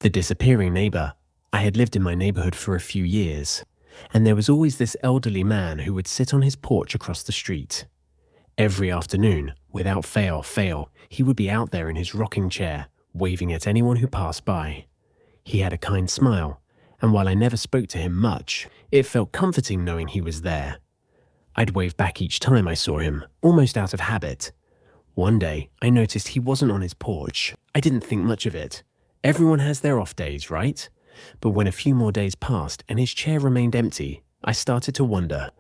The disappearing neighbor. I had lived in my neighborhood for a few years, and there was always this elderly man who would sit on his porch across the street. Every afternoon, without fail, he would be out there in his rocking chair, waving at anyone who passed by. He had a kind smile, and while I never spoke to him much, it felt comforting knowing he was there. I'd wave back each time I saw him, almost out of habit. One day, I noticed he wasn't on his porch. I didn't think much of it. Everyone has their off days, right? But when a few more days passed and his chair remained empty, I started to wonder.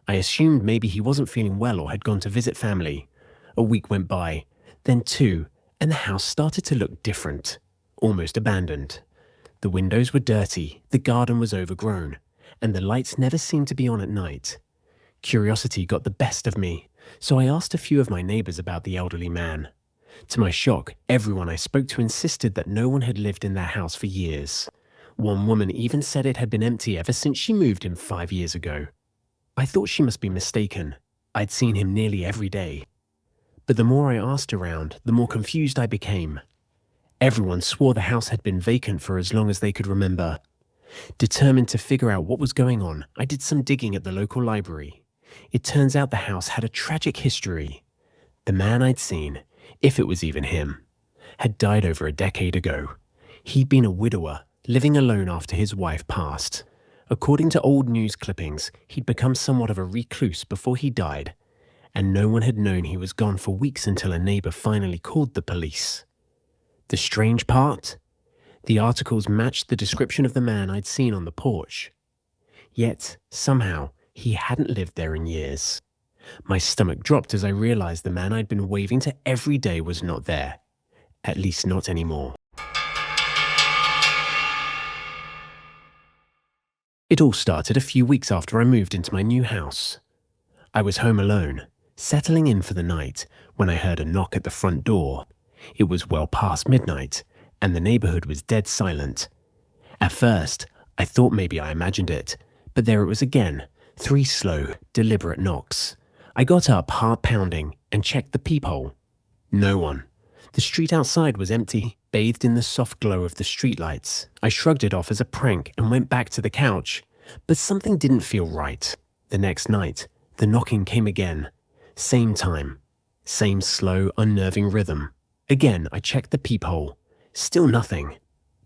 I assumed maybe he wasn't feeling well or had gone to visit family. A week went by, then two, and the house started to look different, almost abandoned. The windows were dirty, the garden was overgrown, and the lights never seemed to be on at night. Curiosity got the best of me, so I asked a few of my neighbors about the elderly man. To my shock, everyone I spoke to insisted that no one had lived in their house for years. One woman even said it had been empty ever since she moved in 5 years ago. I thought she must be mistaken. I'd seen him nearly every day. But the more I asked around, the more confused I became. Everyone swore the house had been vacant for as long as they could remember. Determined to figure out what was going on, I did some digging at the local library. It turns out the house had a tragic history. The man I'd seen, if it was even him, had died over a decade ago. He'd been a widower, living alone after his wife passed. According to old news clippings, he'd become somewhat of a recluse before he died, and no one had known he was gone for weeks until a neighbor finally called the police. The strange part? The articles matched the description of the man I'd seen on the porch. Yet, somehow, he hadn't lived there in years. My stomach dropped as I realized the man I'd been waving to every day was not there. At least not anymore. It all started a few weeks after I moved into my new house. I was home alone, settling in for the night, when I heard a knock at the front door. It was well past midnight, and the neighborhood was dead silent. At first, I thought maybe I imagined it, but there it was again, 3 slow, deliberate knocks. I got up, heart pounding, and checked the peephole. No one. The street outside was empty, bathed in the soft glow of the streetlights. I shrugged it off as a prank and went back to the couch, but something didn't feel right. The next night, the knocking came again. Same time. Same slow, unnerving rhythm. Again, I checked the peephole. Still nothing.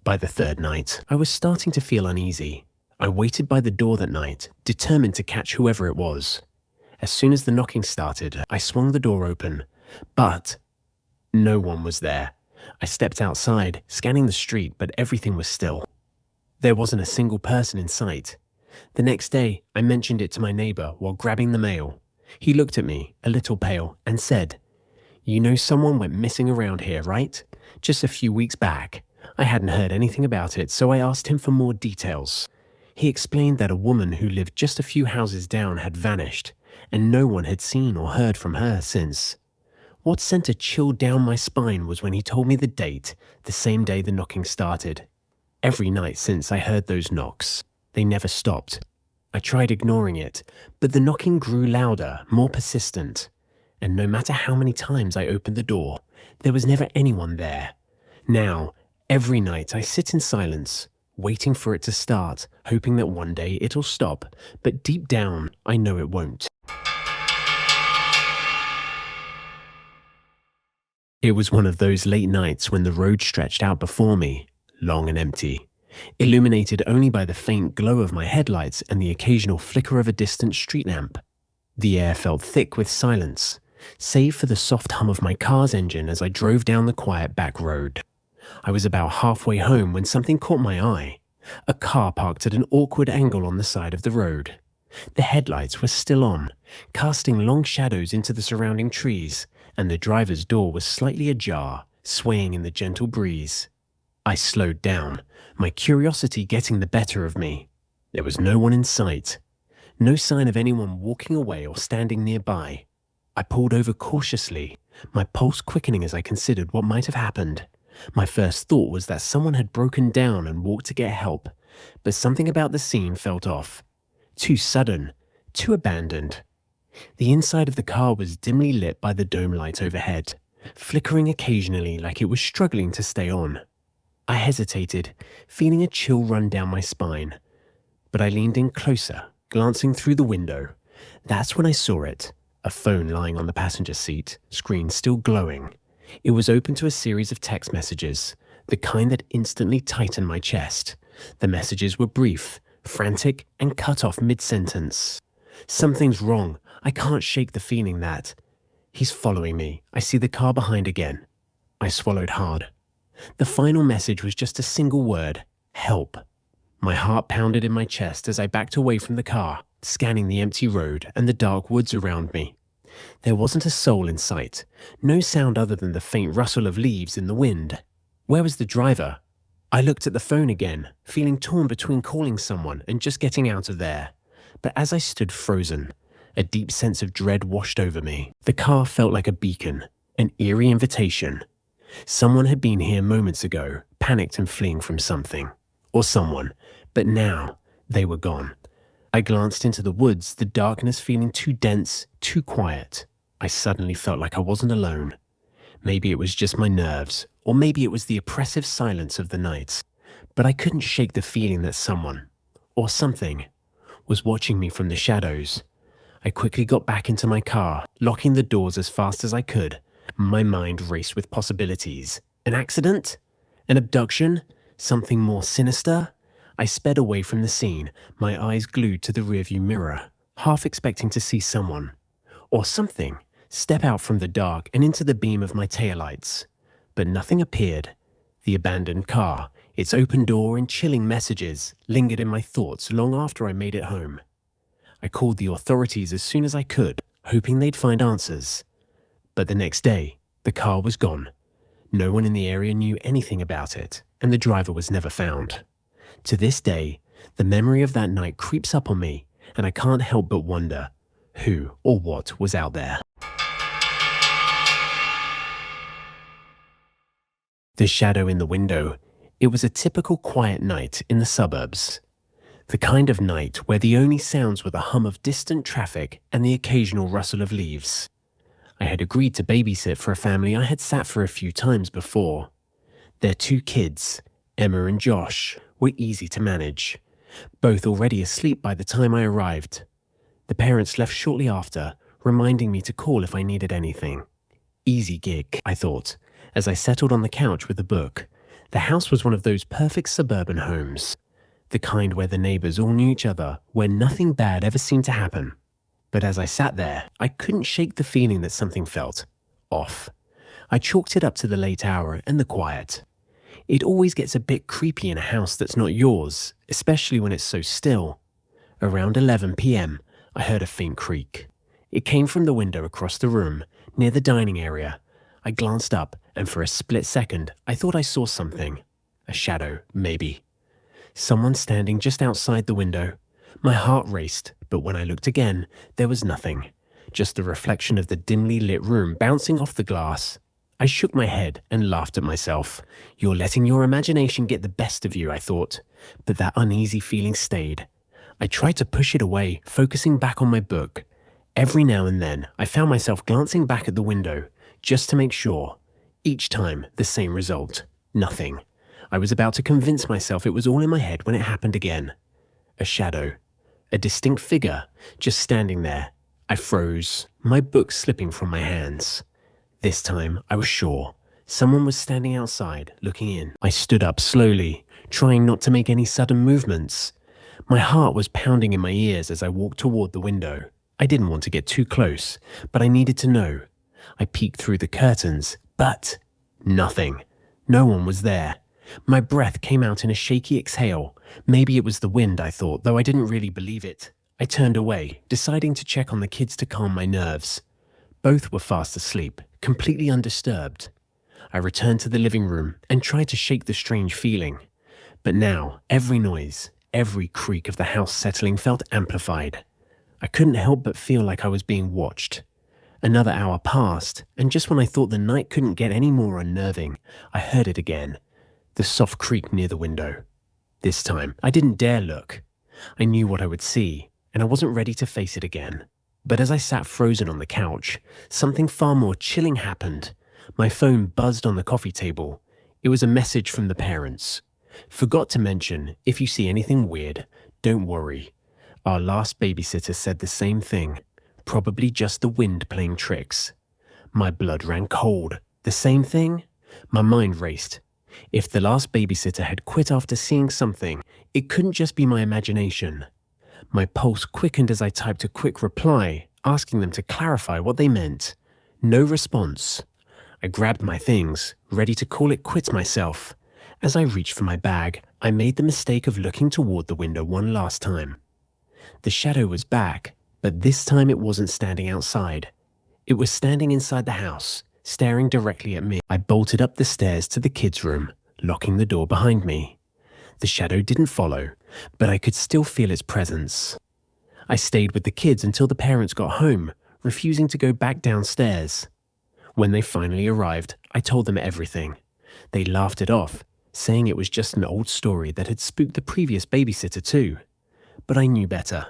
By the 3rd night, I was starting to feel uneasy. I waited by the door that night, determined to catch whoever it was. As soon as the knocking started, I swung the door open, but no one was there. I stepped outside, scanning the street, but everything was still. There wasn't a single person in sight. The next day, I mentioned it to my neighbor while grabbing the mail. He looked at me, a little pale, and said, "You know someone went missing around here, right? Just a few weeks back." I hadn't heard anything about it, so I asked him for more details. He explained that a woman who lived just a few houses down had vanished, and no one had seen or heard from her since. What sent a chill down my spine was when he told me the date, the same day the knocking started. Every night since I heard those knocks, they never stopped. I tried ignoring it, but the knocking grew louder, more persistent. And no matter how many times I opened the door, there was never anyone there. Now, every night I sit in silence, waiting for it to start, hoping that one day it'll stop, but deep down, I know it won't. It was one of those late nights when the road stretched out before me, long and empty, illuminated only by the faint glow of my headlights and the occasional flicker of a distant street lamp. The air felt thick with silence, save for the soft hum of my car's engine as I drove down the quiet back road. I was about halfway home when something caught my eye. A car parked at an awkward angle on the side of the road. The headlights were still on, casting long shadows into the surrounding trees, and the driver's door was slightly ajar, swaying in the gentle breeze. I slowed down, my curiosity getting the better of me. There was no one in sight. No sign of anyone walking away or standing nearby. I pulled over cautiously, my pulse quickening as I considered what might have happened. My first thought was that someone had broken down and walked to get help, but something about the scene felt off. Too sudden, too abandoned. The inside of the car was dimly lit by the dome light overhead, flickering occasionally like it was struggling to stay on. I hesitated, feeling a chill run down my spine, but I leaned in closer, glancing through the window. That's when I saw it, a phone lying on the passenger seat, screen still glowing. It was open to a series of text messages, the kind that instantly tightened my chest. The messages were brief, frantic, and cut off mid-sentence. Something's wrong. I can't shake the feeling that... He's following me. I see the car behind again. I swallowed hard. The final message was just a single word: help. My heart pounded in my chest as I backed away from the car, scanning the empty road and the dark woods around me. There wasn't a soul in sight, no sound other than the faint rustle of leaves in the wind. Where was the driver? I looked at the phone again, feeling torn between calling someone and just getting out of there. But as I stood frozen, a deep sense of dread washed over me. The car felt like a beacon, an eerie invitation. Someone had been here moments ago, panicked and fleeing from something. Or someone, but now they were gone. I glanced into the woods, the darkness feeling too dense, too quiet. I suddenly felt like I wasn't alone. Maybe it was just my nerves, or maybe it was the oppressive silence of the night. But I couldn't shake the feeling that someone, or something, was watching me from the shadows. I quickly got back into my car, locking the doors as fast as I could. My mind raced with possibilities. An accident? An abduction? Something more sinister? I sped away from the scene, my eyes glued to the rearview mirror, half expecting to see someone, or something, step out from the dark and into the beam of my taillights. But nothing appeared. The abandoned car, its open door and chilling messages, lingered in my thoughts long after I made it home. I called the authorities as soon as I could, hoping they'd find answers. But the next day, the car was gone. No one in the area knew anything about it, and the driver was never found. To this day, the memory of that night creeps up on me, and I can't help but wonder who or what was out there. The shadow in the window. It was a typical quiet night in the suburbs. The kind of night where the only sounds were the hum of distant traffic and the occasional rustle of leaves. I had agreed to babysit for a family I had sat for a few times before. Their 2 kids, Emma and Josh, were easy to manage, both already asleep by the time I arrived. The parents left shortly after, reminding me to call if I needed anything. Easy gig, I thought, as I settled on the couch with a book. The house was one of those perfect suburban homes, the kind where the neighbors all knew each other, where nothing bad ever seemed to happen. But as I sat there, I couldn't shake the feeling that something felt off. I chalked it up to the late hour and the quiet. It always gets a bit creepy in a house that's not yours, especially when it's so still. Around 11 p.m., I heard a faint creak. It came from the window across the room, near the dining area. I glanced up, and for a split second, I thought I saw something. A shadow, maybe. Someone standing just outside the window. My heart raced, but when I looked again, there was nothing. Just the reflection of the dimly lit room bouncing off the glass. I shook my head and laughed at myself. You're letting your imagination get the best of you, I thought. But that uneasy feeling stayed. I tried to push it away, focusing back on my book. Every now and then, I found myself glancing back at the window, just to make sure. Each time, the same result. Nothing. I was about to convince myself it was all in my head when it happened again. A shadow. A distinct figure, just standing there. I froze, my book slipping from my hands. This time, I was sure. Someone was standing outside, looking in. I stood up slowly, trying not to make any sudden movements. My heart was pounding in my ears as I walked toward the window. I didn't want to get too close, but I needed to know. I peeked through the curtains, but nothing. No one was there. My breath came out in a shaky exhale. Maybe it was the wind, I thought, though I didn't really believe it. I turned away, deciding to check on the kids to calm my nerves. Both were fast asleep, completely undisturbed. I returned to the living room and tried to shake the strange feeling. But now, every noise, every creak of the house settling felt amplified. I couldn't help but feel like I was being watched. Another hour passed, and just when I thought the night couldn't get any more unnerving, I heard it again. The soft creak near the window. This time, I didn't dare look. I knew what I would see, and I wasn't ready to face it again. But as I sat frozen on the couch, something far more chilling happened. My phone buzzed on the coffee table. It was a message from the parents. Forgot to mention, if you see anything weird, don't worry. Our last babysitter said the same thing. Probably just the wind playing tricks. My blood ran cold. The same thing? My mind raced. If the last babysitter had quit after seeing something, it couldn't just be my imagination. My pulse quickened as I typed a quick reply, asking them to clarify what they meant. No response. I grabbed my things, ready to call it quits myself. As I reached for my bag, I made the mistake of looking toward the window one last time. The shadow was back, but this time it wasn't standing outside. It was standing inside the house, staring directly at me. I bolted up the stairs to the kids' room, locking the door behind me. The shadow didn't follow, but I could still feel its presence. I stayed with the kids until the parents got home, refusing to go back downstairs. When they finally arrived, I told them everything. They laughed it off, saying it was just an old story that had spooked the previous babysitter too. But I knew better.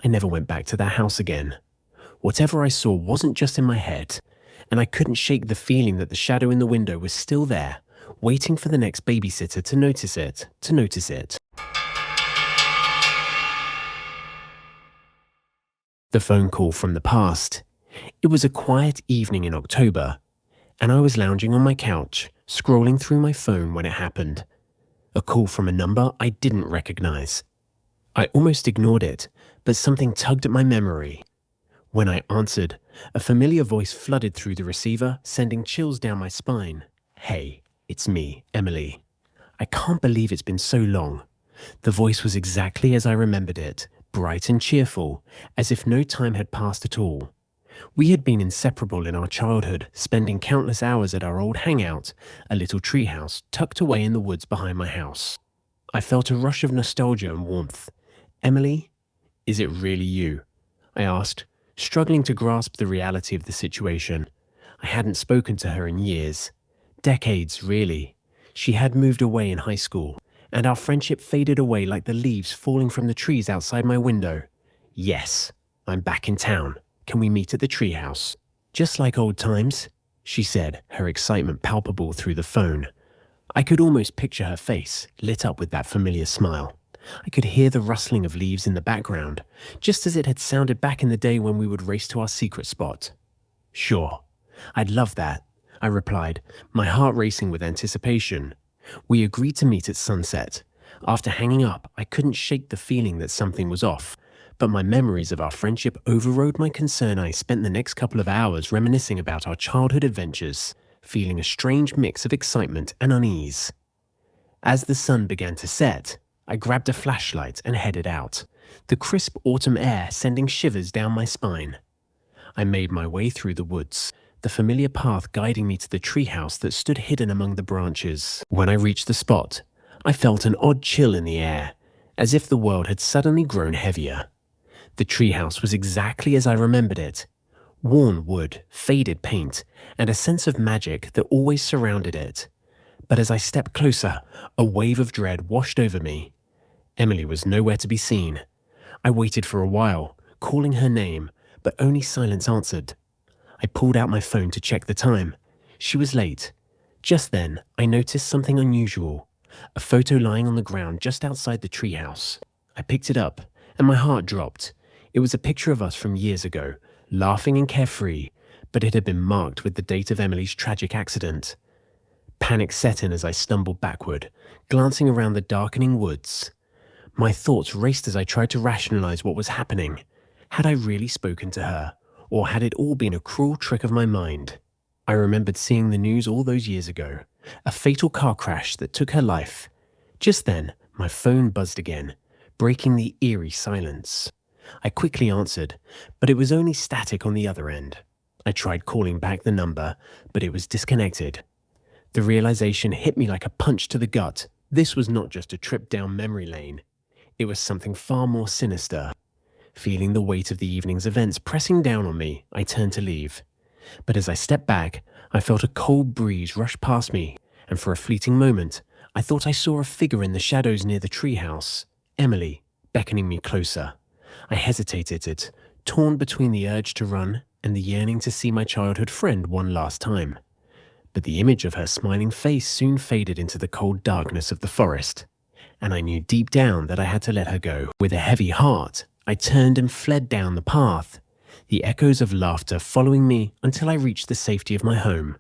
I never went back to that house again. Whatever I saw wasn't just in my head, and I couldn't shake the feeling that the shadow in the window was still there, waiting for the next babysitter to notice it. The phone call from the past. It was a quiet evening in October, and I was lounging on my couch, scrolling through my phone when it happened. A call from a number I didn't recognize. I almost ignored it, but something tugged at my memory. When I answered, a familiar voice flooded through the receiver, sending chills down my spine. Hey, it's me, Emily. I can't believe it's been so long. The voice was exactly as I remembered it, bright and cheerful, as if no time had passed at all. We had been inseparable in our childhood, spending countless hours at our old hangout, a little treehouse tucked away in the woods behind my house. I felt a rush of nostalgia and warmth. Emily, is it really you? I asked, struggling to grasp the reality of the situation. I hadn't spoken to her in years. Decades, really. She had moved away in high school, and our friendship faded away like the leaves falling from the trees outside my window. Yes, I'm back in town. Can we meet at the treehouse? Just like old times, she said, her excitement palpable through the phone. I could almost picture her face, lit up with that familiar smile. I could hear the rustling of leaves in the background, just as it had sounded back in the day when we would race to our secret spot. Sure, I'd love that, I replied, my heart racing with anticipation. We agreed to meet at sunset. After hanging up, I couldn't shake the feeling that something was off, but my memories of our friendship overrode my concern. I spent the next couple of hours reminiscing about our childhood adventures, feeling a strange mix of excitement and unease. As the sun began to set, I grabbed a flashlight and headed out, the crisp autumn air sending shivers down my spine. I made my way through the woods, the familiar path guiding me to the treehouse that stood hidden among the branches. When I reached the spot, I felt an odd chill in the air, as if the world had suddenly grown heavier. The treehouse was exactly as I remembered it. Worn wood, faded paint, and a sense of magic that always surrounded it. But as I stepped closer, a wave of dread washed over me. Emily was nowhere to be seen. I waited for a while, calling her name, but only silence answered. I pulled out my phone to check the time. She was late. Just then, I noticed something unusual, a photo lying on the ground just outside the treehouse. I picked it up, and my heart dropped. It was a picture of us from years ago, laughing and carefree, but it had been marked with the date of Emily's tragic accident. Panic set in as I stumbled backward, glancing around the darkening woods. My thoughts raced as I tried to rationalize what was happening. Had I really spoken to her, or had it all been a cruel trick of my mind? I remembered seeing the news all those years ago, a fatal car crash that took her life. Just then, my phone buzzed again, breaking the eerie silence. I quickly answered, but it was only static on the other end. I tried calling back the number, but it was disconnected. The realization hit me like a punch to the gut. This was not just a trip down memory lane. It was something far more sinister. Feeling the weight of the evening's events pressing down on me, I turned to leave. But as I stepped back, I felt a cold breeze rush past me, and for a fleeting moment, I thought I saw a figure in the shadows near the treehouse, Emily, beckoning me closer. I hesitated, torn between the urge to run and the yearning to see my childhood friend one last time. But the image of her smiling face soon faded into the cold darkness of the forest, and I knew deep down that I had to let her go. With a heavy heart, I turned and fled down the path, the echoes of laughter following me until I reached the safety of my home.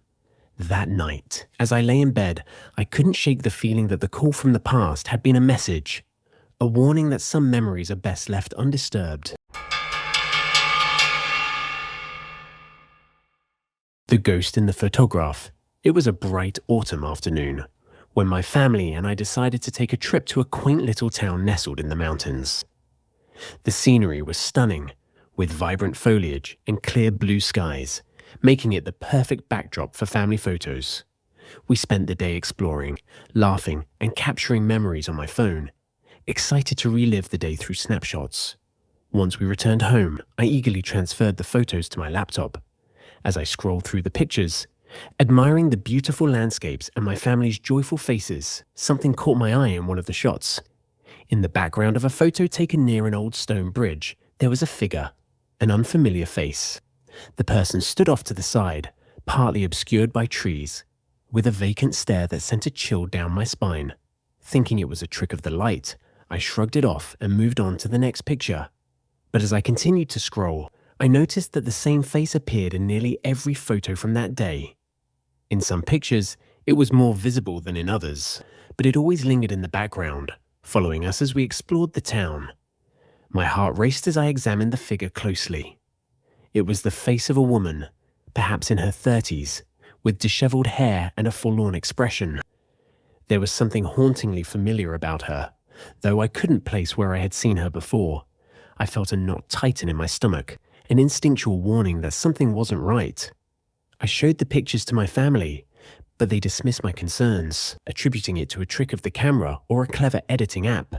That night, as I lay in bed, I couldn't shake the feeling that the call from the past had been a message, a warning that some memories are best left undisturbed. The ghost in the photograph. It was a bright autumn afternoon when my family and I decided to take a trip to a quaint little town nestled in the mountains. The scenery was stunning, with vibrant foliage and clear blue skies, making it the perfect backdrop for family photos. We spent the day exploring, laughing, and capturing memories on my phone, excited to relive the day through snapshots. Once we returned home, I eagerly transferred the photos to my laptop. As I scrolled through the pictures, admiring the beautiful landscapes and my family's joyful faces, something caught my eye in one of the shots. In the background of a photo taken near an old stone bridge, there was a figure, an unfamiliar face. The person stood off to the side, partly obscured by trees, with a vacant stare that sent a chill down my spine. Thinking it was a trick of the light, I shrugged it off and moved on to the next picture. But as I continued to scroll, I noticed that the same face appeared in nearly every photo from that day. In some pictures, it was more visible than in others, but it always lingered in the background, following us as we explored the town. My heart raced as I examined the figure closely. It was the face of a woman, perhaps in her 30s, with disheveled hair and a forlorn expression. There was something hauntingly familiar about her, though I couldn't place where I had seen her before. I felt a knot tighten in my stomach, an instinctual warning that something wasn't right. I showed the pictures to my family, but they dismissed my concerns, attributing it to a trick of the camera or a clever editing app.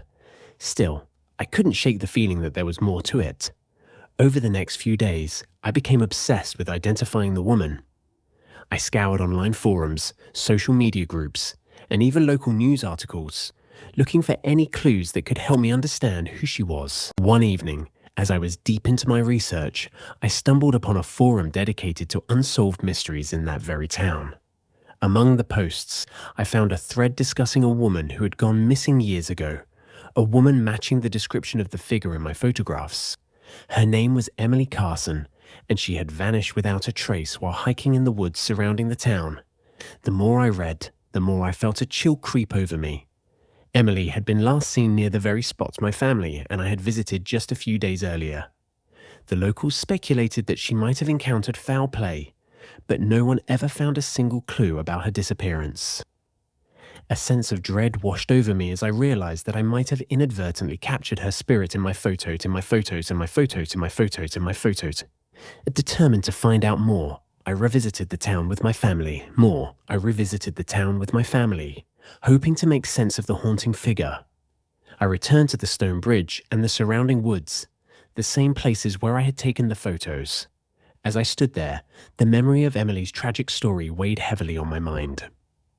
Still, I couldn't shake the feeling that there was more to it. Over the next few days, I became obsessed with identifying the woman. I scoured online forums, social media groups, and even local news articles, looking for any clues that could help me understand who she was. One evening, as I was deep into my research, I stumbled upon a forum dedicated to unsolved mysteries in that very town. Among the posts, I found a thread discussing a woman who had gone missing years ago, a woman matching the description of the figure in my photographs. Her name was Emily Carson, and she had vanished without a trace while hiking in the woods surrounding the town. The more I read, the more I felt a chill creep over me. Emily had been last seen near the very spot my family and I had visited just a few days earlier. The locals speculated that she might have encountered foul play, but no one ever found a single clue about her disappearance. A sense of dread washed over me as I realized that I might have inadvertently captured her spirit in my photos. Determined to find out more, I revisited the town with my family. Hoping to make sense of the haunting figure. I returned to the stone bridge and the surrounding woods, the same places where I had taken the photos. As I stood there, the memory of Emily's tragic story weighed heavily on my mind.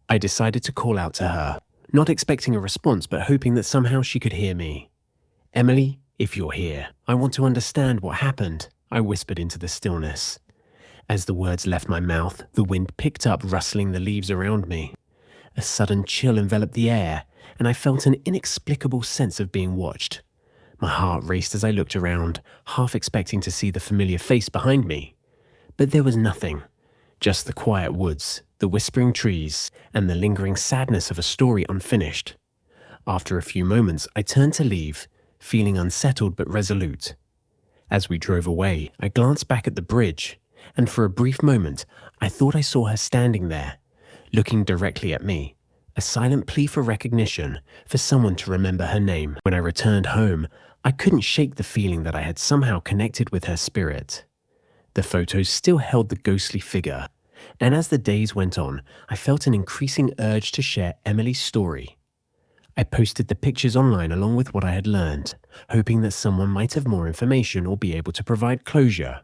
I decided to call out to her, not expecting a response but hoping that somehow she could hear me. "Emily, if you're here, I want to understand what happened," I whispered into the stillness. As the words left my mouth, the wind picked up, rustling the leaves around me. A sudden chill enveloped the air, and I felt an inexplicable sense of being watched. My heart raced as I looked around, half expecting to see the familiar face behind me. But there was nothing, just the quiet woods, the whispering trees, and the lingering sadness of a story unfinished. After a few moments, I turned to leave, feeling unsettled but resolute. As we drove away, I glanced back at the bridge, and for a brief moment, I thought I saw her standing there, looking directly at me, a silent plea for recognition, for someone to remember her name. When I returned home, I couldn't shake the feeling that I had somehow connected with her spirit. The photos still held the ghostly figure, and as the days went on, I felt an increasing urge to share Emily's story. I posted the pictures online along with what I had learned, hoping that someone might have more information or be able to provide closure.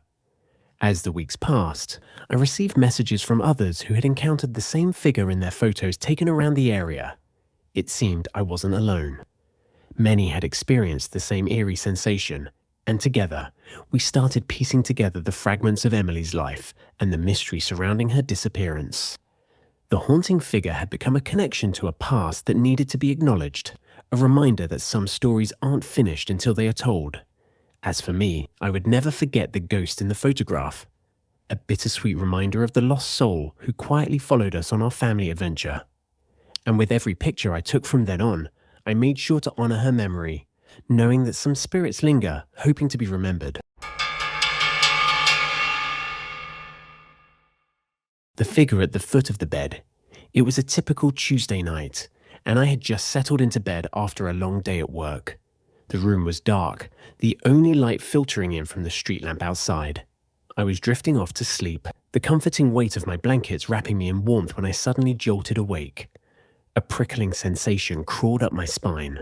As the weeks passed, I received messages from others who had encountered the same figure in their photos taken around the area. It seemed I wasn't alone. Many had experienced the same eerie sensation, and together, we started piecing together the fragments of Emily's life and the mystery surrounding her disappearance. The haunting figure had become a connection to a past that needed to be acknowledged, a reminder that some stories aren't finished until they are told. As for me, I would never forget the ghost in the photograph, a bittersweet reminder of the lost soul who quietly followed us on our family adventure. And with every picture I took from then on, I made sure to honor her memory, knowing that some spirits linger, hoping to be remembered. The figure at the foot of the bed. It was a typical Tuesday night, and I had just settled into bed after a long day at work. The room was dark, the only light filtering in from the street lamp outside. I was drifting off to sleep, the comforting weight of my blankets wrapping me in warmth when I suddenly jolted awake. A prickling sensation crawled up my spine.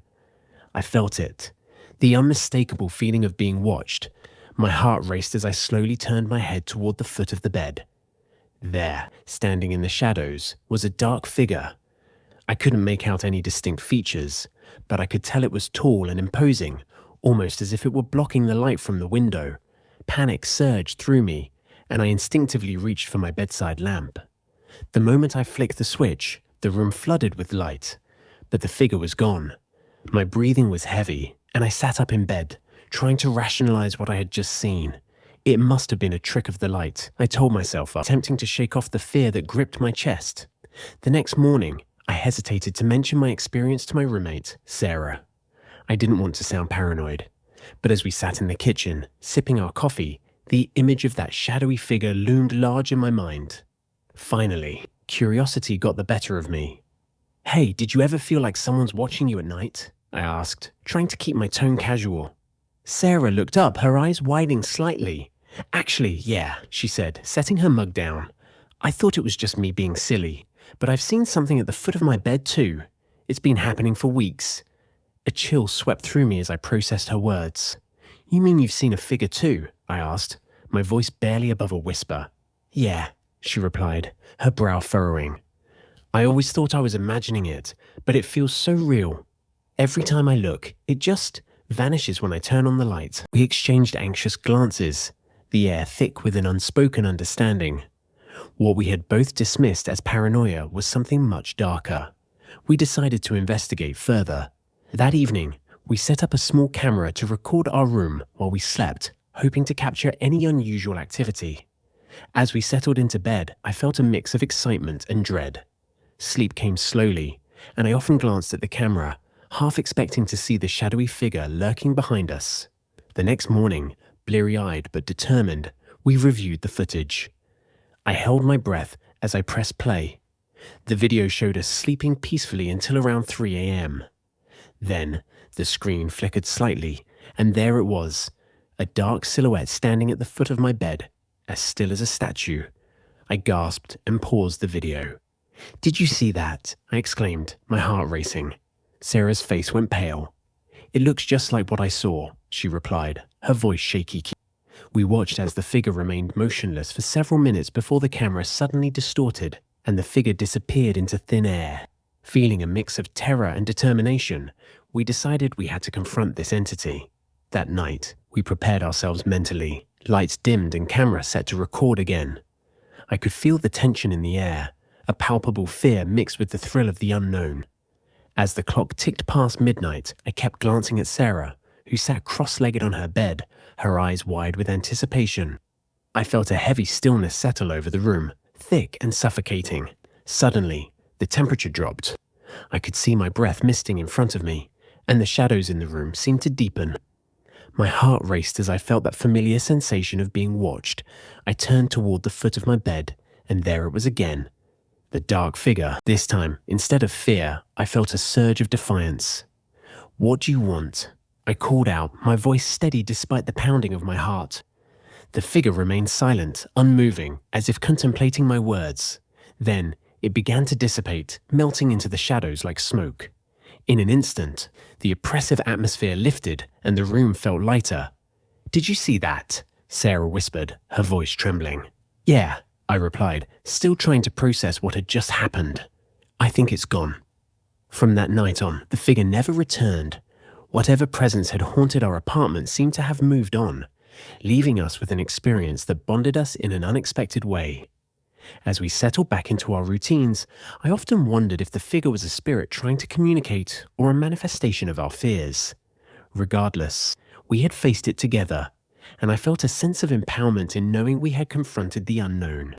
I felt it, the unmistakable feeling of being watched. My heart raced as I slowly turned my head toward the foot of the bed. There, standing in the shadows, was a dark figure. I couldn't make out any distinct features, but I could tell it was tall and imposing, almost as if it were blocking the light from the window. Panic surged through me, and I instinctively reached for my bedside lamp. The moment I flicked the switch, the room flooded with light, but the figure was gone. My breathing was heavy, and I sat up in bed, trying to rationalize what I had just seen. It must have been a trick of the light, I told myself, attempting to shake off the fear that gripped my chest. The next morning, I hesitated to mention my experience to my roommate, Sarah. I didn't want to sound paranoid, but as we sat in the kitchen, sipping our coffee, the image of that shadowy figure loomed large in my mind. Finally, curiosity got the better of me. "Hey, did you ever feel like someone's watching you at night?" I asked, trying to keep my tone casual. Sarah looked up, her eyes widening slightly. "Actually, yeah," she said, setting her mug down. "I thought it was just me being silly, but I've seen something at the foot of my bed too. It's been happening for weeks." A chill swept through me as I processed her words. "You mean you've seen a figure too?" I asked, my voice barely above a whisper. "Yeah," she replied, her brow furrowing. "I always thought I was imagining it, but it feels so real. Every time I look, it just vanishes when I turn on the light." We exchanged anxious glances, the air thick with an unspoken understanding. What we had both dismissed as paranoia was something much darker. We decided to investigate further. That evening, we set up a small camera to record our room while we slept, hoping to capture any unusual activity. As we settled into bed, I felt a mix of excitement and dread. Sleep came slowly, and I often glanced at the camera, half expecting to see the shadowy figure lurking behind us. The next morning, bleary-eyed but determined, we reviewed the footage. I held my breath as I pressed play. The video showed us sleeping peacefully until around 3 a.m. Then, the screen flickered slightly, and there it was, a dark silhouette standing at the foot of my bed, as still as a statue. I gasped and paused the video. "Did you see that?" I exclaimed, my heart racing. Sarah's face went pale. "It looks just like what I saw," she replied, her voice shaky. We watched as the figure remained motionless for several minutes before the camera suddenly distorted and the figure disappeared into thin air. Feeling a mix of terror and determination, we decided we had to confront this entity. That night, we prepared ourselves mentally, lights dimmed and camera set to record again. I could feel the tension in the air, a palpable fear mixed with the thrill of the unknown. As the clock ticked past midnight, I kept glancing at Sarah, who sat cross-legged on her bed, her eyes wide with anticipation. I felt a heavy stillness settle over the room, thick and suffocating. Suddenly, the temperature dropped. I could see my breath misting in front of me, and the shadows in the room seemed to deepen. My heart raced as I felt that familiar sensation of being watched. I turned toward the foot of my bed, and there it was again. The dark figure. This time, instead of fear, I felt a surge of defiance. "What do you want?" I called out, my voice steady despite the pounding of my heart. The figure remained silent, unmoving, as if contemplating my words. Then, it began to dissipate, melting into the shadows like smoke. In an instant, the oppressive atmosphere lifted and the room felt lighter. "Did you see that?" Sarah whispered, her voice trembling. "Yeah," I replied, still trying to process what had just happened. "I think it's gone." From that night on, the figure never returned. Whatever presence had haunted our apartment seemed to have moved on, leaving us with an experience that bonded us in an unexpected way. As we settled back into our routines, I often wondered if the figure was a spirit trying to communicate or a manifestation of our fears. Regardless, we had faced it together, and I felt a sense of empowerment in knowing we had confronted the unknown.